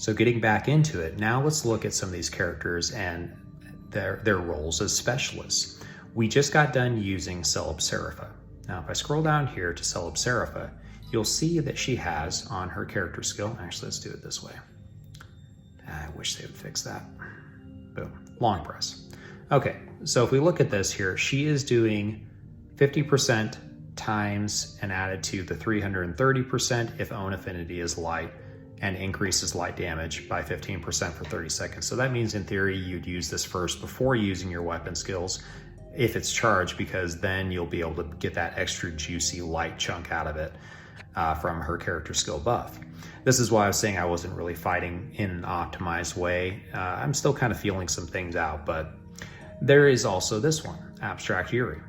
So getting back into it, now let's look at some of these characters and their roles as specialists. We just got done using Celeb Serapha. Now, if I scroll down here to Celeb Serapha, you'll see that she has on her character skill, actually, let's do it this way. I wish they would fix that. Boom, long press. Okay, so if we look at this here, she is doing 50% times and added to the 330% if own affinity is light, and increases light damage by 15% for 30 seconds. So that means in theory, you'd use this first before using your weapon skills if it's charged, because then you'll be able to get that extra juicy light chunk out of it from her character skill buff. This is why I was saying I wasn't really fighting in an optimized way. I'm still kind of feeling some things out, but there is also this one, Abstract Yuri.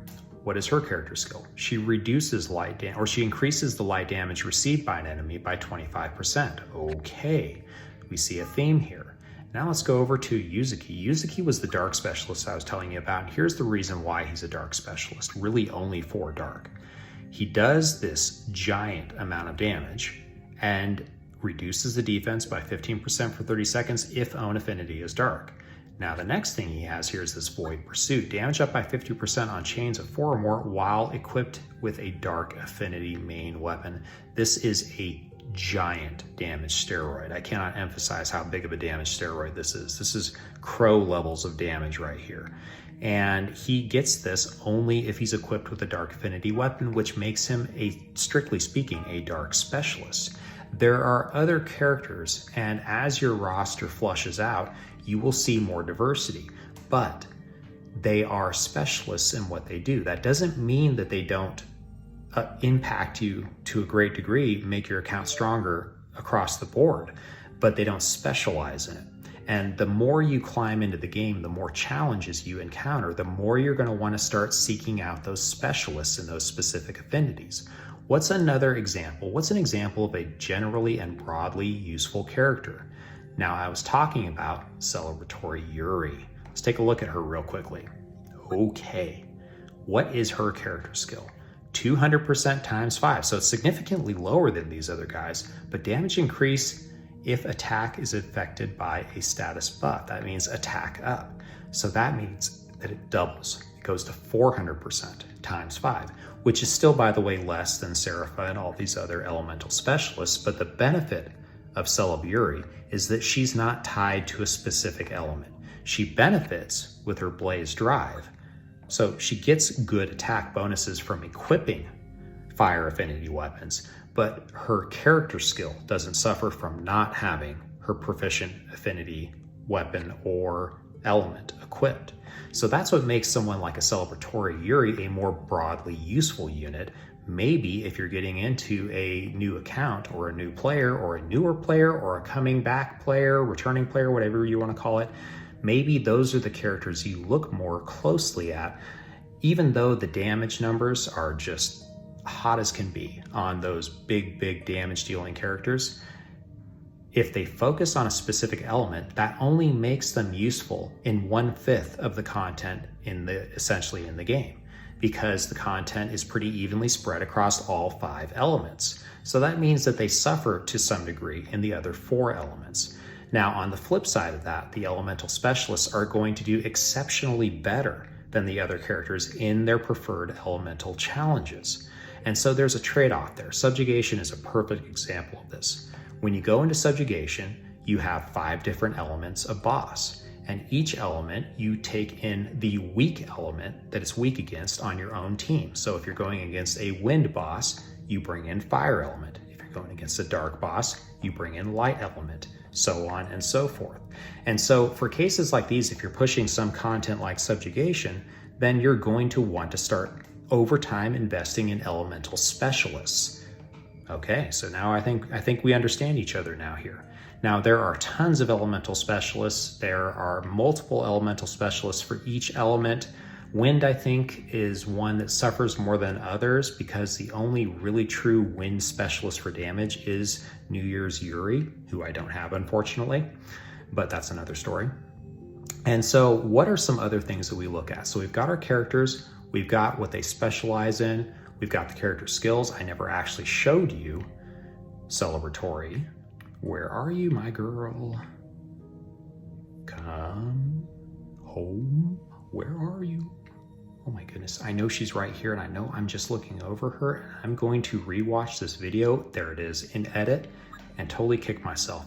What is her character skill? She reduces light damage, or she increases the light damage received by an enemy by 25%. Okay, we see a theme here. Now let's go over to Yuzuki. Yuzuki was the dark specialist I was telling you about, and here's the reason why he's a dark specialist, really only for dark. He does this giant amount of damage and reduces the defense by 15% for 30 seconds if own affinity is dark. Now the next thing he has here is this Void Pursuit. Damage up by 50% on chains of 4 or more while equipped with a dark affinity main weapon. This is a giant damage steroid. I cannot emphasize how big of a damage steroid this is. This is Crow levels of damage right here. And he gets this only if he's equipped with a dark affinity weapon, which makes him, strictly speaking, a dark specialist. There are other characters, and as your roster flushes out, you will see more diversity, but they are specialists in what they do. That doesn't mean that they don't impact you to a great degree, make your account stronger across the board, but they don't specialize in it. And the more you climb into the game, the more challenges you encounter, the more you're going to want to start seeking out those specialists in those specific affinities. What's another example? What's an example of a generally and broadly useful character? Now, I was talking about Celebratory Yuri. Let's take a look at her real quickly. Okay, what is her character skill? 200% times 5, so it's significantly lower than these other guys, but damage increase if attack is affected by a status buff. That means attack up. So that means that it doubles. It goes to 400% times 5, which is still, by the way, less than Serapha and all these other elemental specialists, but the benefit of Celeb Yuri is that she's not tied to a specific element. She benefits with her Blaze Drive, so she gets good attack bonuses from equipping fire affinity weapons, but her character skill doesn't suffer from not having her proficient affinity weapon or element equipped. So that's what makes someone like a Celebratory Yuri a more broadly useful unit. Maybe if you're getting into a new account or a new player or a newer player or a coming back player, returning player, whatever you want to call it, maybe those are the characters you look more closely at, even though the damage numbers are just hot as can be on those big damage dealing characters. If they focus on a specific element, that only makes them useful in 1/5 of the content essentially in the game, because the content is pretty evenly spread across all 5 elements. So that means that they suffer to some degree in the other 4 elements. Now, on the flip side of that, the elemental specialists are going to do exceptionally better than the other characters in their preferred elemental challenges. And so there's a trade-off there. Subjugation is a perfect example of this. When you go into subjugation, you have 5 different elements of boss, and each element you take in the weak element that it's weak against on your own team. So if you're going against a wind boss, you bring in fire element. If you're going against a dark boss, you bring in light element, so on and so forth. And so for cases like these, if you're pushing some content like subjugation, then you're going to want to start over time investing in elemental specialists. Okay, so now I think we understand each other now here. Now, there are tons of elemental specialists. There are multiple elemental specialists for each element. Wind, I think, is one that suffers more than others because the only really true wind specialist for damage is New Year's Yuri, who I don't have, unfortunately, but that's another story. And so what are some other things that we look at? So we've got our characters, we've got what they specialize in, we've got the character skills. I never actually showed you Celebratory. Where are you, my girl? Come home. Where are you? Oh my goodness, I know she's right here, and I know I'm just looking over her. I'm going to rewatch this video, there it is, in edit, and totally kick myself.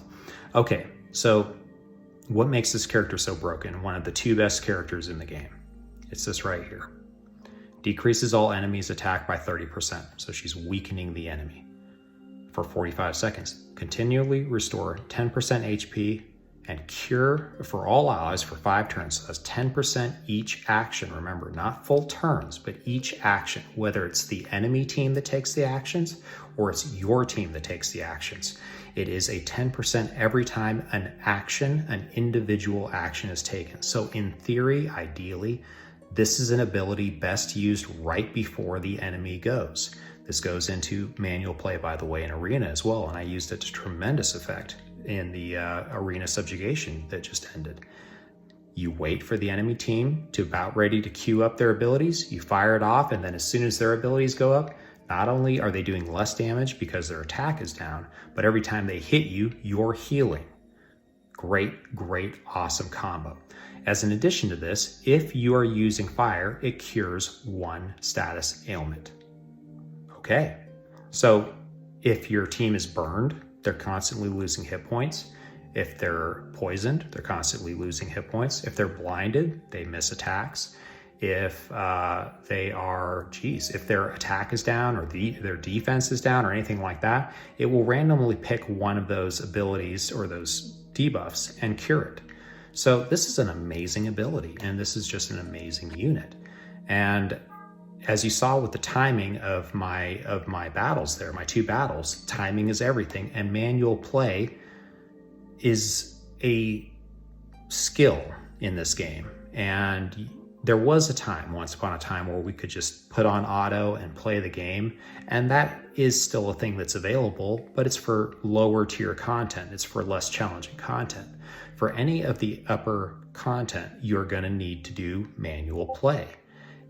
Okay, so what makes this character so broken? One of the 2 best characters in the game. It's this right here. Decreases all enemies' attack by 30%, so she's weakening the enemy for 45 seconds. Continually restore 10% HP and cure for all allies for 5 turns. So that's 10% each action. Remember, not full turns, but each action, whether it's the enemy team that takes the actions or it's your team that takes the actions. It is a 10% every time an action, an individual action is taken. So in theory, ideally, this is an ability best used right before the enemy goes. This goes into manual play, by the way, in Arena as well, and I used it to tremendous effect in the Arena subjugation that just ended. You wait for the enemy team to about ready to queue up their abilities, you fire it off, and then as soon as their abilities go up, not only are they doing less damage because their attack is down, but every time they hit you, you're healing. Great, great, awesome combo. As an addition to this, if you are using fire, it cures 1 status ailment. Okay, so if your team is burned, they're constantly losing hit points. If they're poisoned, they're constantly losing hit points. If they're blinded, they miss attacks. If they are, if their attack is down or their defense is down or anything like that, it will randomly pick one of those abilities or those debuffs and cure it. So this is an amazing ability, and this is just an amazing unit. And as you saw with the timing of my battles there, my 2 battles, timing is everything, and manual play is a skill in this game. And there was a time, once upon a time, where we could just put on auto and play the game, and that is still a thing that's available, but it's for lower tier content. It's for less challenging content. For any of the upper content, you're going to need to do manual play.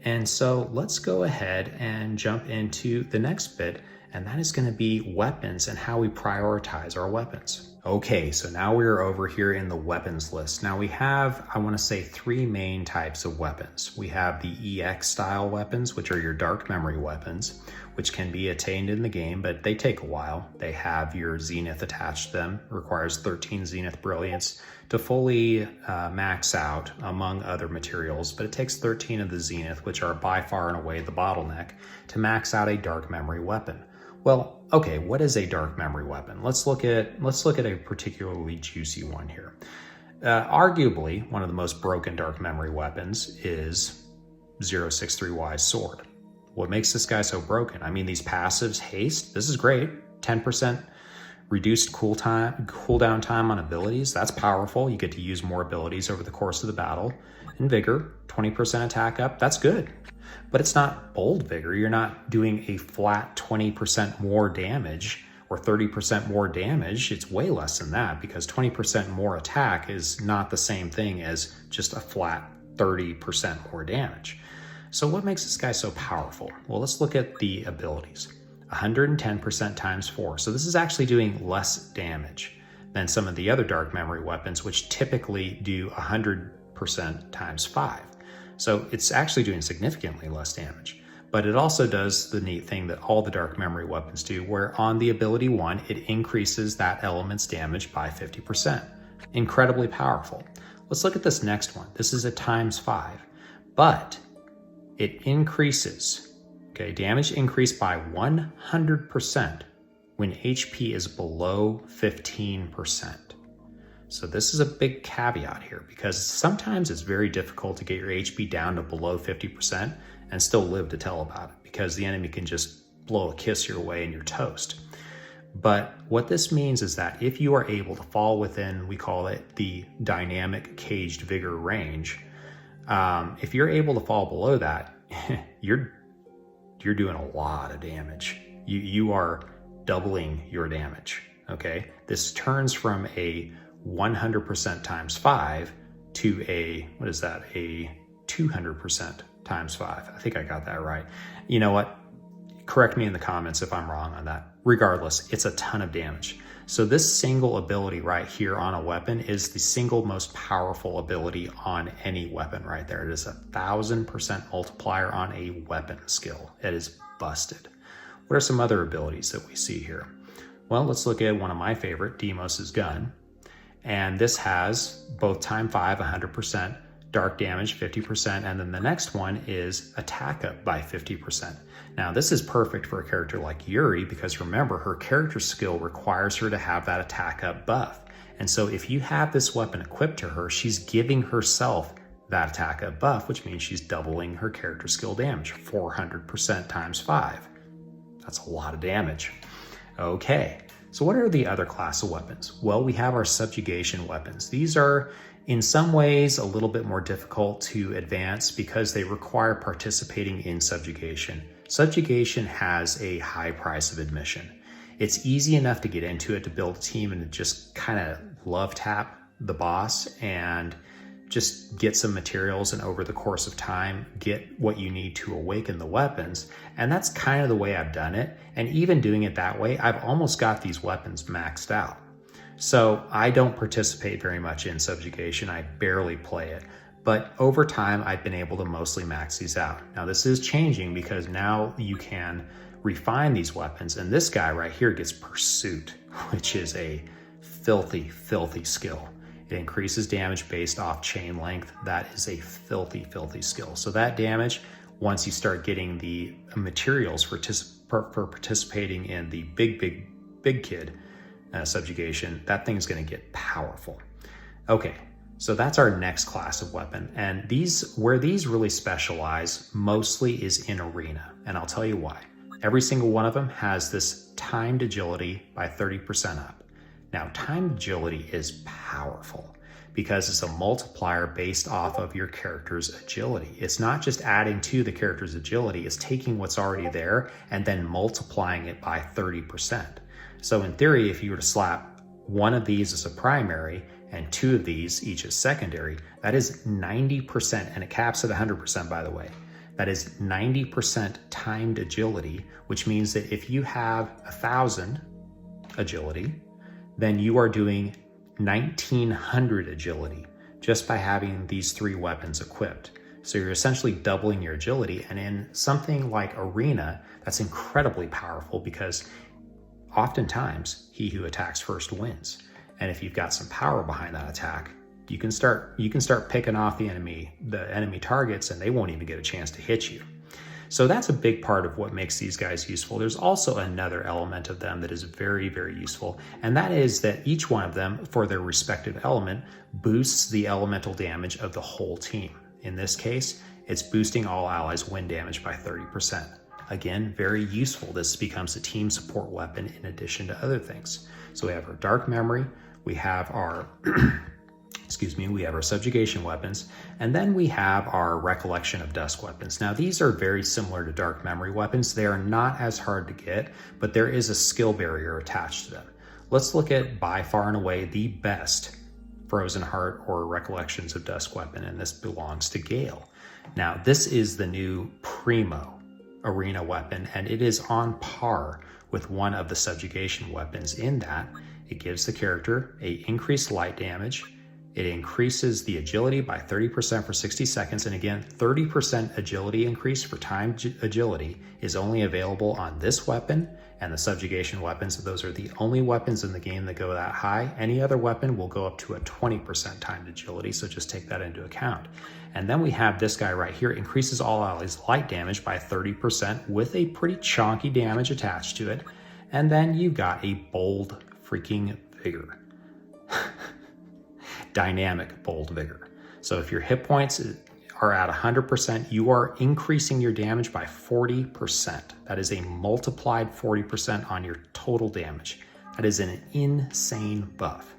And so let's go ahead and jump into the next bit, and that is going to be weapons and how we prioritize our weapons. Okay, so now we're over here in the weapons list. Now we have, I want to say, 3 main types of weapons. We have the EX style weapons, which are your dark memory weapons, which can be attained in the game, but they take a while. They have your Zenith attached to them. It requires 13 Zenith Brilliance to fully max out, among other materials, but it takes 13 of the Zenith, which are by far and away the bottleneck, to max out a dark memory weapon. Well, okay, what is a dark memory weapon? Let's look at a particularly juicy one here. Arguably, one of the most broken dark memory weapons is 063Y's sword. What makes this guy so broken? I mean, these passives, haste, this is great. 10% reduced cooldown time on abilities, that's powerful. You get to use more abilities over the course of the battle. And vigor, 20% attack up, that's good. But it's not bold vigor. You're not doing a flat 20% more damage or 30% more damage. It's way less than that, because 20% more attack is not the same thing as just a flat 30% more damage. So what makes this guy so powerful? Well, let's look at the abilities. 110% times 4. So this is actually doing less damage than some of the other dark memory weapons, which typically do 100% times 5. So it's actually doing significantly less damage. But it also does the neat thing that all the dark memory weapons do, where on the ability 1, it increases that element's damage by 50%. Incredibly powerful. Let's look at this next one. This is a times 5, but it increases, okay, damage increased by 100% when HP is below 15%. So this is a big caveat here, because sometimes it's very difficult to get your HP down to below 50% and still live to tell about it, because the enemy can just blow a kiss your way and you're toast. But what this means is that if you are able to fall within, we call it the dynamic caged vigor range, if you're able to fall below that, you're doing a lot of damage. You are doubling your damage, okay? This turns from a 100% times 5 to a, what is that, a 200% times 5. I think I got that right. You know what? Correct me in the comments if I'm wrong on that. Regardless, it's a ton of damage. So this single ability right here on a weapon is the single most powerful ability on any weapon right there. It is 1,000% multiplier on a weapon skill. It is busted. What are some other abilities that we see here? Well, let's look at one of my favorite, Deimos's gun. And this has both time 5, 100%, dark damage 50%, and then the next one is attack up by 50%. Now this is perfect for a character like Yuri because remember, her character skill requires her to have that attack up buff. And so if you have this weapon equipped to her, she's giving herself that attack up buff, which means she's doubling her character skill damage, 400% times 5. That's a lot of damage. Okay, so what are the other class of weapons? Well, we have our subjugation weapons. These are in some ways a little bit more difficult to advance because they require participating in subjugation. Subjugation has a high price of admission. It's easy enough to get into it, to build a team and to just kind of love tap the boss and just get some materials and over the course of time, get what you need to awaken the weapons. And that's kind of the way I've done it. And even doing it that way, I've almost got these weapons maxed out. So I don't participate very much in subjugation. I barely play it. But over time, I've been able to mostly max these out. Now this is changing because now you can refine these weapons. And this guy right here gets Pursuit, which is a filthy, filthy skill. It increases damage based off chain length. That is a filthy, filthy skill. So that damage, once you start getting the materials for participating in the big kid subjugation, that thing's gonna get powerful. Okay, so that's our next class of weapon. And where these really specialize mostly is in arena. And I'll tell you why. Every single one of them has this timed agility by 30% up. Now, timed agility is powerful because it's a multiplier based off of your character's agility. It's not just adding to the character's agility, it's taking what's already there and then multiplying it by 30%. So in theory, if you were to slap one of these as a primary and two of these each as secondary, that is 90%, and it caps at 100%, by the way. That is 90% timed agility, which means that if you have 1,000 agility, then you are doing 1,900 agility just by having these three weapons equipped. So you're essentially doubling your agility. And in something like Arena, that's incredibly powerful because oftentimes he who attacks first wins. And if you've got some power behind that attack, you can start picking off the enemy targets, and they won't even get a chance to hit you. So that's a big part of what makes these guys useful. There's also another element of them that is very, very useful, and that is that each one of them, for their respective element, boosts the elemental damage of the whole team. In this case, it's boosting all allies' wind damage by 30%. Again, very useful. This becomes a team support weapon in addition to other things. So we have our Dark Memory, we have our we have our subjugation weapons, and then we have our Recollection of Dusk weapons. Now these are very similar to Dark Memory weapons. They are not as hard to get, but there is a skill barrier attached to them. Let's look at by far and away the best Frozen Heart or Recollections of Dusk weapon, and this belongs to Gale. Now this is the new Primo arena weapon, and it is on par with one of the subjugation weapons in that it gives the character a increased light damage. It increases the agility by 30% for 60 seconds. And again, 30% agility increase for timed agility is only available on this weapon and the subjugation weapons. Those are the only weapons in the game that go that high. Any other weapon will go up to a 20% timed agility, so just take that into account. And then we have this guy right here, increases all allies' light damage by 30% with a pretty chunky damage attached to it. And then you've got a bold freaking vigor. Dynamic bold vigor. So if your hit points are at 100%, you are increasing your damage by 40%. That is a multiplied 40% on your total damage. That is an insane buff.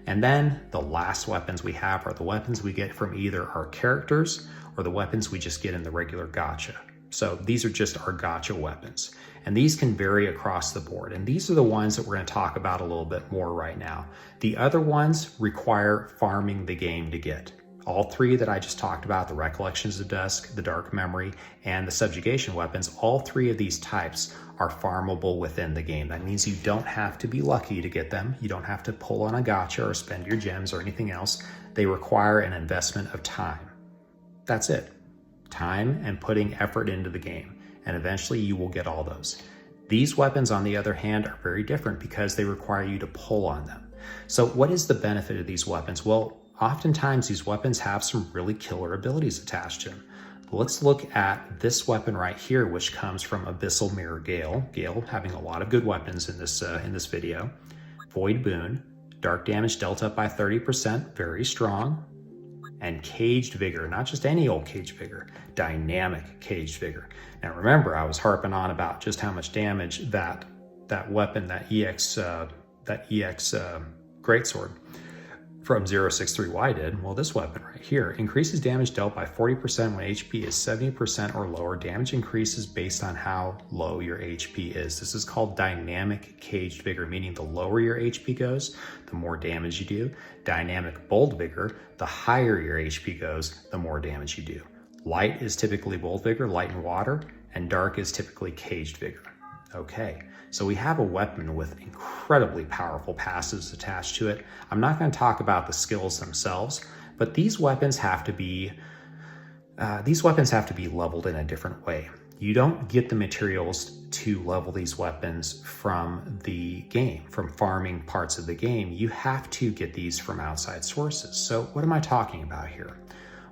And then the last weapons we have are the weapons we get from either our characters or the weapons we just get in the regular gacha. So these are just our gacha weapons. And these can vary across the board. And these are the ones that we're going to talk about a little bit more right now. The other ones require farming the game to get. All three that I just talked about, the Recollections of Dusk, the Dark Memory, and the Subjugation weapons, all three of these types are farmable within the game. That means you don't have to be lucky to get them. You don't have to pull on a gacha or spend your gems or anything else. They require an investment of time. That's it. Time and putting effort into the game. And eventually you will get all those. These weapons, on the other hand, are very different because they require you to pull on them. So what is the benefit of these weapons? Well, oftentimes these weapons have some really killer abilities attached to them. Let's look at this weapon right here, which comes from Abyssal Mirror Gale. Gale having a lot of good weapons in this video. Void Boon, dark damage dealt up by 30%, very strong. And Caged Vigor, not just any old Caged Vigor, dynamic Caged Vigor. Now remember, I was harping on about just how much damage that weapon, that EX Greatsword from 063Y did. Well, this weapon right here increases damage dealt by 40% when HP is 70% or lower. Damage increases based on how low your HP is. This is called dynamic Caged Vigor, meaning the lower your HP goes, the more damage you do. Dynamic Bold Vigor, the higher your HP goes, the more damage you do. Light is typically Bold Vigor, light and water, and dark is typically Caged Vigor. Okay, so we have a weapon with incredibly powerful passives attached to it. I'm not going to talk about the skills themselves, but these weapons have to be leveled in a different way. You don't get the materials to level these weapons from the game, from farming parts of the game. You have to get these from outside sources. So what am I talking about here?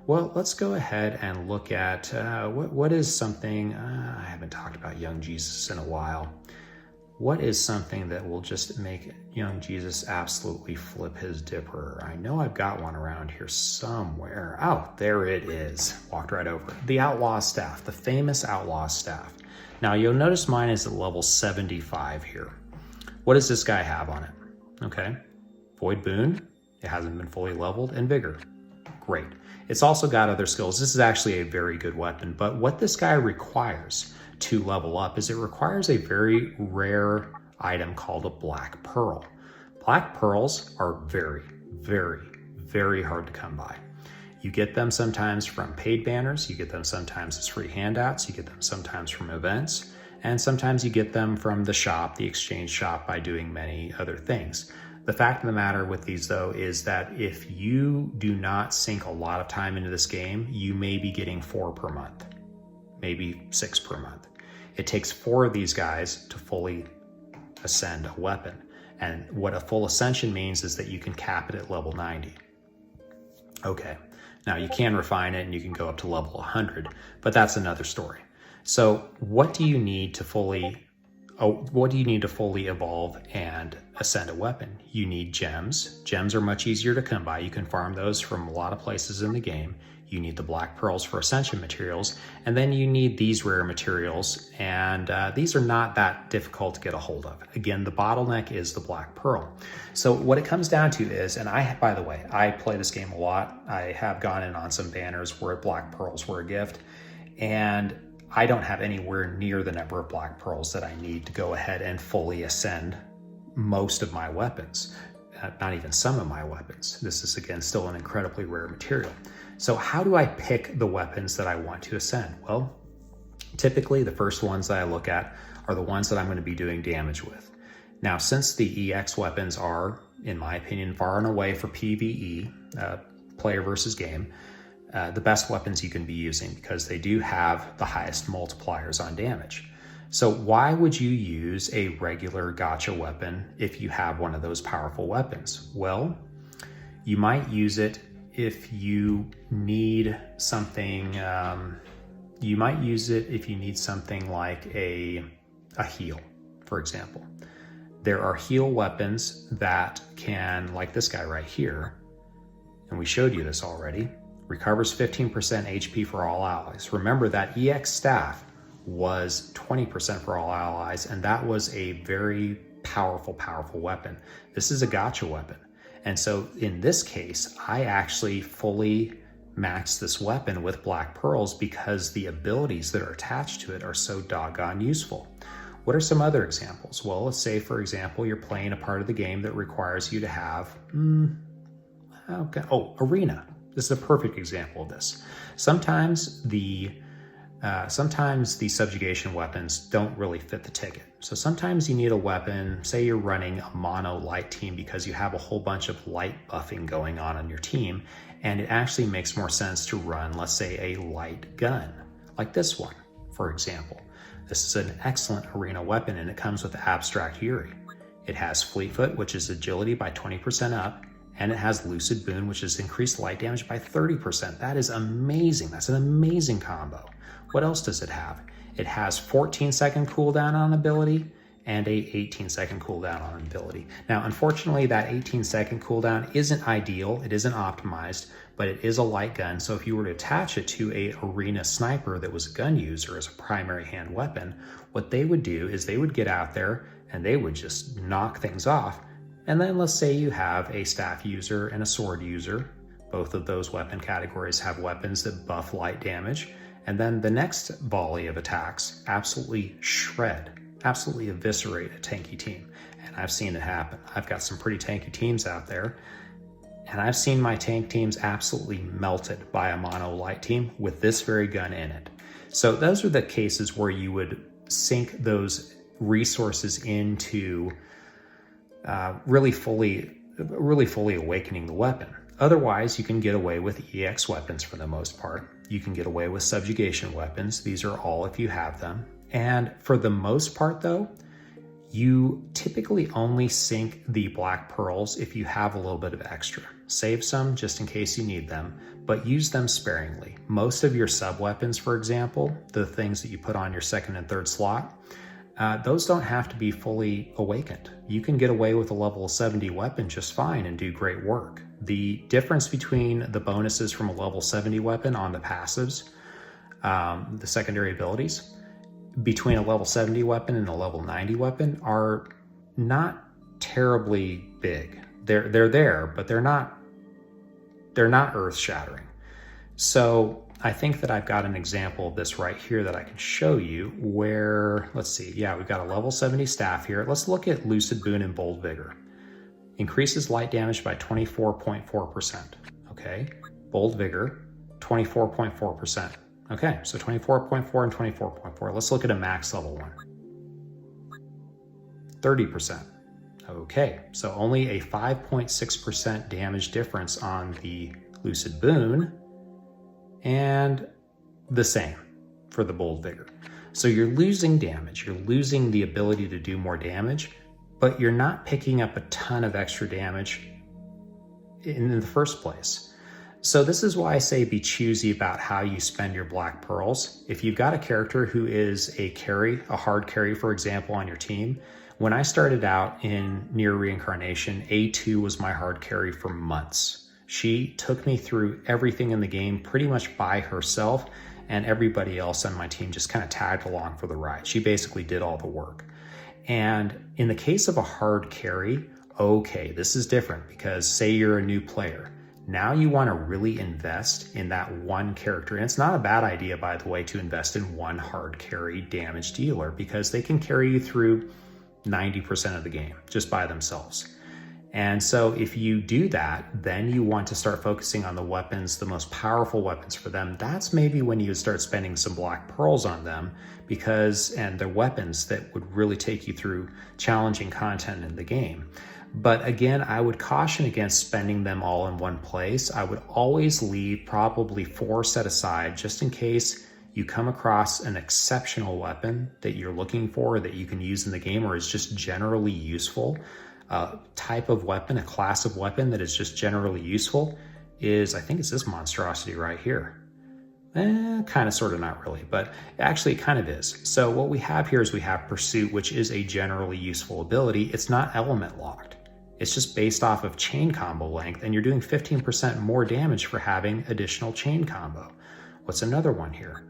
Well, let's go ahead and look at what is something, I haven't talked about Young Jesus in a while. What is something that will just make Young Jesus absolutely flip his dipper? I know I've got one around here somewhere. Oh, there it is. Walked right over it. The Outlaw Staff, the famous Outlaw Staff. Now you'll notice mine is at level 75 here. What does this guy have on it? Okay, Void Boon, it hasn't been fully leveled, and Vigor. Great. It's also got other skills. This is actually a very good weapon, but what this guy requires to level up is it requires a very rare item called a Black Pearl. Black Pearls are very, very, very hard to come by. You get them sometimes from paid banners, you get them sometimes as free handouts, you get them sometimes from events, and sometimes you get them from the shop, the exchange shop, by doing many other things. The fact of the matter with these, though, is that if you do not sink a lot of time into this game, you may be getting 4 per month, maybe 6 per month. It takes 4 of these guys to fully ascend a weapon. And what a full ascension means is that you can cap it at level 90. Okay, now you can refine it and you can go up to level 100, but that's another story. So what do you need to fully evolve and ascend a weapon? You need gems. Gems are much easier to come by. You can farm those from a lot of places in the game. You need the Black Pearls for Ascension materials, and then you need these rare materials, and these are not that difficult to get a hold of. Again, the bottleneck is the Black Pearl. So what it comes down to is, and by the way, I play this game a lot. I have gone in on some banners where Black Pearls were a gift, and I don't have anywhere near the number of Black Pearls that I need to go ahead and fully ascend most of my weapons, not even some of my weapons. This is, again, still an incredibly rare material. So how do I pick the weapons that I want to ascend? Well, typically the first ones that I look at are the ones that I'm going to be doing damage with. Now, since the EX weapons are, in my opinion, far and away for PvE, player versus game, the best weapons you can be using, because they do have the highest multipliers on damage. So why would you use a regular gacha weapon if you have one of those powerful weapons? Well, you might use it if you need something, you might use it if you need something like a heal, for example. There are heal weapons that can, like this guy right here, and we showed you this already, recovers 15% HP for all allies. Remember that EX staff was 20% for all allies, and that was a very powerful weapon. This is a gacha weapon. And so in this case, I actually fully maxed this weapon with Black Pearls because the abilities that are attached to it are so doggone useful. What are some other examples? Well, let's say, for example, you're playing a part of the game that requires you to have, Arena. This is a perfect example of this. Sometimes the subjugation weapons don't really fit the ticket. So sometimes you need a weapon, say you're running a mono light team because you have a whole bunch of light buffing going on your team, and it actually makes more sense to run, let's say, a light gun, like this one, for example. This is an excellent arena weapon, and it comes with Abstract Yuri. It has Fleetfoot, which is agility by 20% up, and it has Lucid Boon, which is increased light damage by 30%. That is amazing. That's an amazing combo. What else does it have? It has 14-second cooldown on ability and a 18-second cooldown on ability. Now, unfortunately, that 18-second cooldown isn't ideal. It isn't optimized, but it is a light gun. So if you were to attach it to a arena sniper that was a gun user as a primary hand weapon, what they would do is they would get out there and they would just knock things off. And then let's say you have a staff user and a sword user. Both of those weapon categories have weapons that buff light damage. And then the next volley of attacks absolutely shred, absolutely eviscerate a tanky team. And I've seen it happen. I've got some pretty tanky teams out there. And I've seen my tank teams absolutely melted by a mono light team with this very gun in it. So those are the cases where you would sink those resources into really fully awakening the weapon. Otherwise, you can get away with EX weapons for the most part. You can get away with subjugation weapons. These are all if you have them. And for the most part, though, you typically only sink the black pearls if you have a little bit of extra. Save some just in case you need them, but use them sparingly. Most of your sub weapons, for example, the things that you put on your second and third slot, those don't have to be fully awakened. You can get away with a level 70 weapon just fine and do great work. The difference between the bonuses from a level 70 weapon on the passives, the secondary abilities, between a level 70 weapon and a level 90 weapon are not terribly big. They're there, but they're not earth-shattering. So I think that I've got an example of this right here that I can show you where, let's see, yeah, we've got a level 70 staff here. Let's look at Lucid Boon and Bold Vigor. Increases light damage by 24.4%, okay? Bold Vigor, 24.4%. Okay, so 24.4 and 24.4. Let's look at a max level one. 30%. Okay, so only a 5.6% damage difference on the Lucid Boon, and the same for the Bold Vigor. So you're losing damage, you're losing the ability to do more damage, but you're not picking up a ton of extra damage in the first place. So this is why I say be choosy about how you spend your black pearls. If you've got a character who is a carry, a hard carry, for example, on your team, when I started out in NieR Reincarnation, A2 was my hard carry for months. She took me through everything in the game pretty much by herself, and everybody else on my team just kind of tagged along for the ride. She basically did all the work. And in the case of a hard carry, okay, this is different because say you're a new player. Now you want to really invest in that one character. And it's not a bad idea, by the way, to invest in one hard carry damage dealer because they can carry you through 90% of the game just by themselves. And so if you do that, then you want to start focusing on the weapons, the most powerful weapons for them. That's maybe when you start spending some black pearls on them and the weapons that would really take you through challenging content in the game. But again, I would caution against spending them all in one place. I would always leave probably 4 set aside just in case you come across an exceptional weapon that you're looking for that you can use in the game or is just generally useful. Type of weapon, a class of weapon that is just generally useful is, I think it's this monstrosity right here. Kind of, sort of, not really, but actually it kind of is. So what we have here is we have Pursuit, which is a generally useful ability. It's not element locked. It's just based off of chain combo length, and you're doing 15% more damage for having additional chain combo. What's another one here?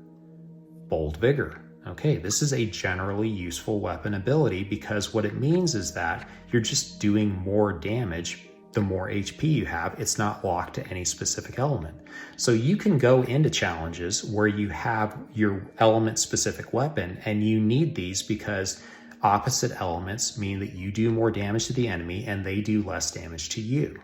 Bold Vigor. Okay, this is a generally useful weapon ability because what it means is that you're just doing more damage the more HP you have. It's not locked to any specific element. So you can go into challenges where you have your element specific weapon and you need these because opposite elements mean that you do more damage to the enemy and they do less damage to you.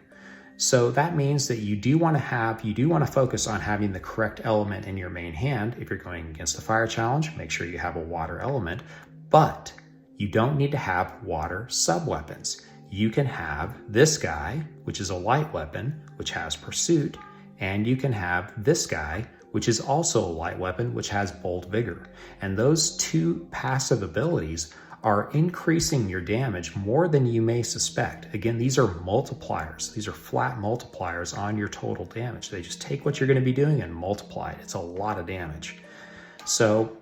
So that means that you do want to focus on having the correct element in your main hand. If you're going against a fire challenge, make sure you have a water element, but you don't need to have water sub-weapons. You can have this guy, which is a light weapon, which has pursuit, and you can have this guy, which is also a light weapon, which has bold vigor. And those two passive abilities are increasing your damage more than you may suspect. Again, these are multipliers. These are flat multipliers on your total damage. They just take what you're going to be doing and multiply it. It's a lot of damage. So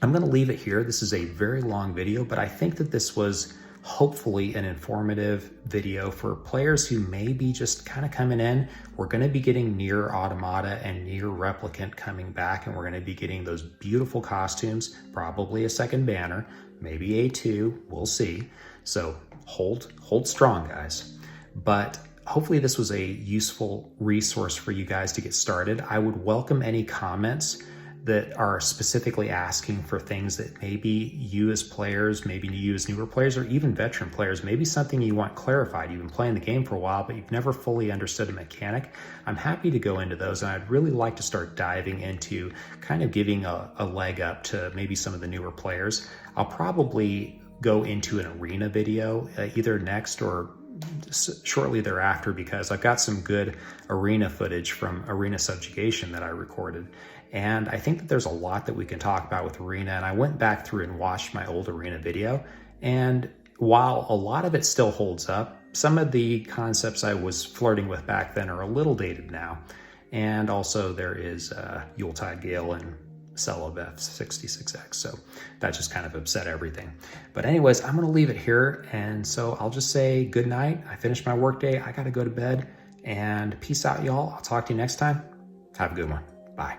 I'm going to leave it here. This is a very long video, but I think that this was hopefully an informative video for players who may be just kind of coming in. We're going to be getting NieR Automata and NieR Replicant coming back, and we're going to be getting those beautiful costumes, probably a second banner, maybe A2, we'll see. So hold strong, guys. But hopefully this was a useful resource for you guys to get started. I would welcome any comments that are specifically asking for things that maybe you as players, maybe you as newer players, or even veteran players, maybe something you want clarified. You've been playing the game for a while, but you've never fully understood a mechanic. I'm happy to go into those, and I'd really like to start diving into kind of giving a leg up to maybe some of the newer players. I'll probably go into an arena video either next or shortly thereafter, because I've got some good arena footage from Arena Subjugation that I recorded. And I think that there's a lot that we can talk about with Arena. And I went back through and watched my old Arena video. And while a lot of it still holds up, some of the concepts I was flirting with back then are a little dated now. And also there is Yuletide Gale and Cell of F66X. So that just kind of upset everything. But anyways, I'm going to leave it here. And so I'll just say good night. I finished my workday. I got to go to bed. And peace out, y'all. I'll talk to you next time. Have a good one. Bye.